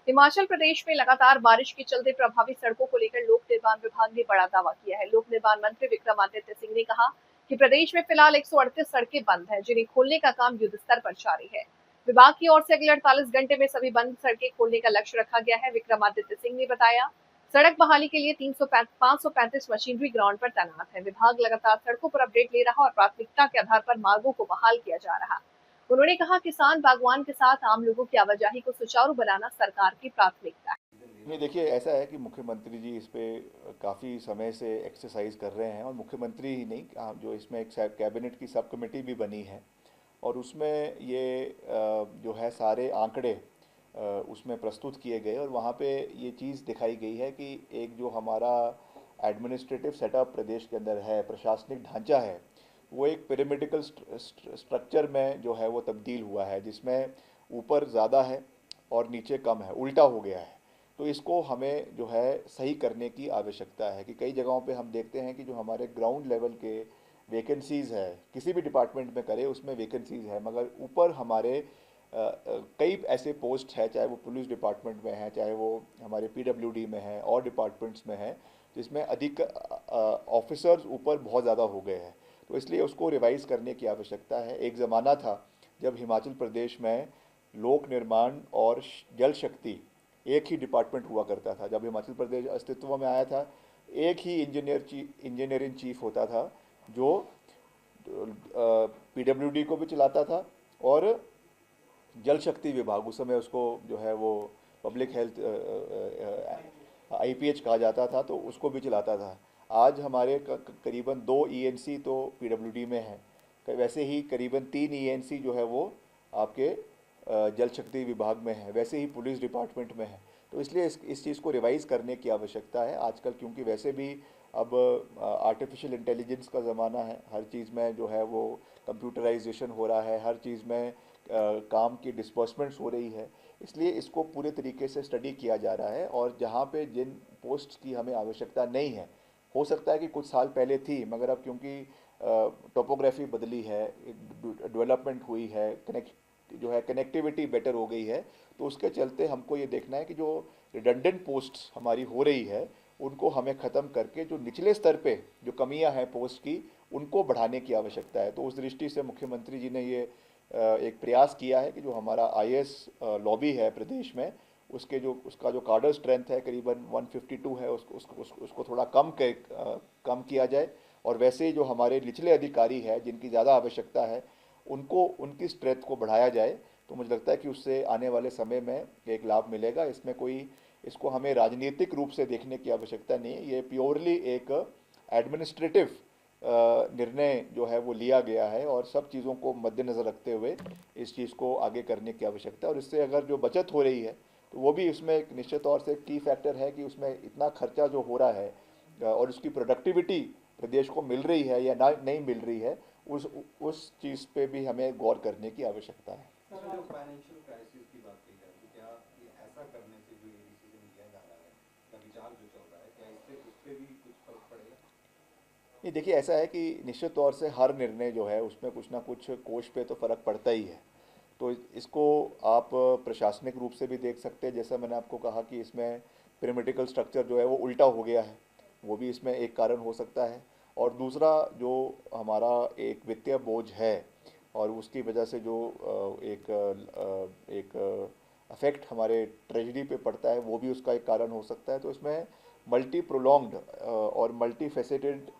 हिमाचल प्रदेश में लगातार बारिश के चलते प्रभावित सड़कों को लेकर लोक निर्माण विभाग ने बड़ा दावा किया है। लोक निर्माण मंत्री विक्रमादित्य सिंह ने कहा कि प्रदेश में फिलहाल 138 सड़कें बंद हैं, जिन्हें खोलने का काम युद्ध स्तर पर जारी है। विभाग की ओर से अगले 48 घंटे में सभी बंद सड़कें खोलने का लक्ष्य रखा गया है। विक्रमादित्य सिंह ने बताया, सड़क बहाली के लिए 535 मशीनरी ग्राउंड पर तैनात है। विभाग लगातार सड़कों पर अपडेट ले रहा और प्राथमिकता के आधार पर मार्गों को बहाल किया जा रहा। उन्होंने कहा, किसान बागवान के साथ आम लोगों की आवाजाही को सुचारू बनाना सरकार की प्राथमिकता है। नहीं, देखिए ऐसा है कि मुख्यमंत्री जी इस पे काफ़ी समय से एक्सरसाइज कर रहे हैं, और मुख्यमंत्री ही नहीं, जो इसमें एक कैबिनेट की सब कमेटी भी बनी है, और उसमें ये जो है सारे आंकड़े उसमें प्रस्तुत किए गए, और वहाँ पे ये चीज़ दिखाई गई है कि एक जो हमारा एडमिनिस्ट्रेटिव सेटअप प्रदेश के अंदर है, प्रशासनिक ढांचा है, वो एक पिरामिडिकल स्ट्रक्चर में जो है वो तब्दील हुआ है, जिसमें ऊपर ज़्यादा है और नीचे कम है, उल्टा हो गया है। तो इसको हमें जो है सही करने की आवश्यकता है कि कई जगहों पे हम देखते हैं कि जो हमारे ग्राउंड लेवल के वैकेंसीज़ है, किसी भी डिपार्टमेंट में करें उसमें वैकेंसीज़ है, मगर ऊपर हमारे कई ऐसे पोस्ट है, चाहे वो पुलिस डिपार्टमेंट में है, चाहे वो हमारे पीडब्ल्यूडी में है और डिपार्टमेंट्स में है, जिसमें अधिक ऑफिसर्स ऊपर बहुत ज़्यादा हो गए हैं। तो इसलिए उसको रिवाइज़ करने की आवश्यकता है। एक ज़माना था जब हिमाचल प्रदेश में लोक निर्माण और जल शक्ति एक ही डिपार्टमेंट हुआ करता था। जब हिमाचल प्रदेश अस्तित्व में आया था, एक ही इंजीनियर इन चीफ होता था, जो पीडब्ल्यूडी को भी चलाता था, और जल शक्ति विभाग, उस समय उसको जो है वो पब्लिक हेल्थ आईपीएच कहा जाता था, तो उसको भी चलाता था। आज हमारे करीबन 2 ईएनसी तो पीडब्ल्यूडी में है, वैसे ही करीबन 3 ईएनसी जो है वो आपके जल शक्ति विभाग में है, वैसे ही पुलिस डिपार्टमेंट में है। तो इसलिए इस चीज़ को रिवाइज़ करने की आवश्यकता है आजकल, क्योंकि वैसे भी अब आर्टिफिशियल इंटेलिजेंस का ज़माना है, हर चीज़ में जो है वो कंप्यूटराइजेशन हो रहा है, हर चीज़ में काम की डिस्बर्समेंट्स हो रही है। इसलिए इसको पूरे तरीके से स्टडी किया जा रहा है, और जहाँ पे जिन पोस्ट की हमें आवश्यकता नहीं है, हो सकता है कि कुछ साल पहले थी, मगर अब क्योंकि टोपोग्राफी बदली है, डेवलपमेंट हुई है, जो है कनेक्टिविटी बेटर हो गई है, तो उसके चलते हमको ये देखना है कि जो रिडंडेंट पोस्ट्स हमारी हो रही है, उनको हमें ख़त्म करके जो निचले स्तर पे जो कमियां हैं पोस्ट की, उनको बढ़ाने की आवश्यकता है। तो उस दृष्टि से मुख्यमंत्री जी ने ये एक प्रयास किया है कि जो हमारा आईएएस लॉबी है प्रदेश में, उसका जो कार्डर स्ट्रेंथ है करीबन 152 है, उसको थोड़ा कम किया जाए, और वैसे ही जो हमारे निचले अधिकारी हैं जिनकी ज़्यादा आवश्यकता है, उनको उनकी स्ट्रेंथ को बढ़ाया जाए। तो मुझे लगता है कि उससे आने वाले समय में एक लाभ मिलेगा। इसको हमें राजनीतिक रूप से देखने की आवश्यकता नहीं है, ये प्योरली एक एडमिनिस्ट्रेटिव निर्णय जो है वो लिया गया है, और सब चीज़ों को मद्देनज़र रखते हुए इस चीज़ को आगे करने की आवश्यकता है। और इससे अगर जो बचत हो रही है, तो वो भी उसमें एक निश्चित तौर से की फैक्टर है कि उसमें इतना खर्चा जो हो रहा है और उसकी प्रोडक्टिविटी प्रदेश को मिल रही है या ना नहीं मिल रही है, उस चीज़ पे भी हमें गौर करने की आवश्यकता है। सर, जो फाइनेंशियल क्राइसिस की बात की जाए, तो क्या ये ऐसा करने से जो ये डिसीजन लिया जा रहा है या विचार जो चल रहा है, क्या इससे उस पर भी कुछ फर्क पड़ेगा? ये देखिए, ऐसा है कि निश्चित तौर से हर निर्णय जो है उसमें कुछ ना कुछ कोष पे तो फ़र्क पड़ता ही है। तो इसको आप प्रशासनिक रूप से भी देख सकते हैं, जैसा मैंने आपको कहा कि इसमें पिरामिडिकल स्ट्रक्चर जो है वो उल्टा हो गया है, वो भी इसमें एक कारण हो सकता है। और दूसरा, जो हमारा एक वित्तीय बोझ है और उसकी वजह से जो एक अफेक्ट हमारे ट्रेजरी पे पड़ता है, वो भी उसका एक कारण हो सकता है। तो इसमें मल्टी प्रोलॉन्ग्ड और मल्टी फेसेटेड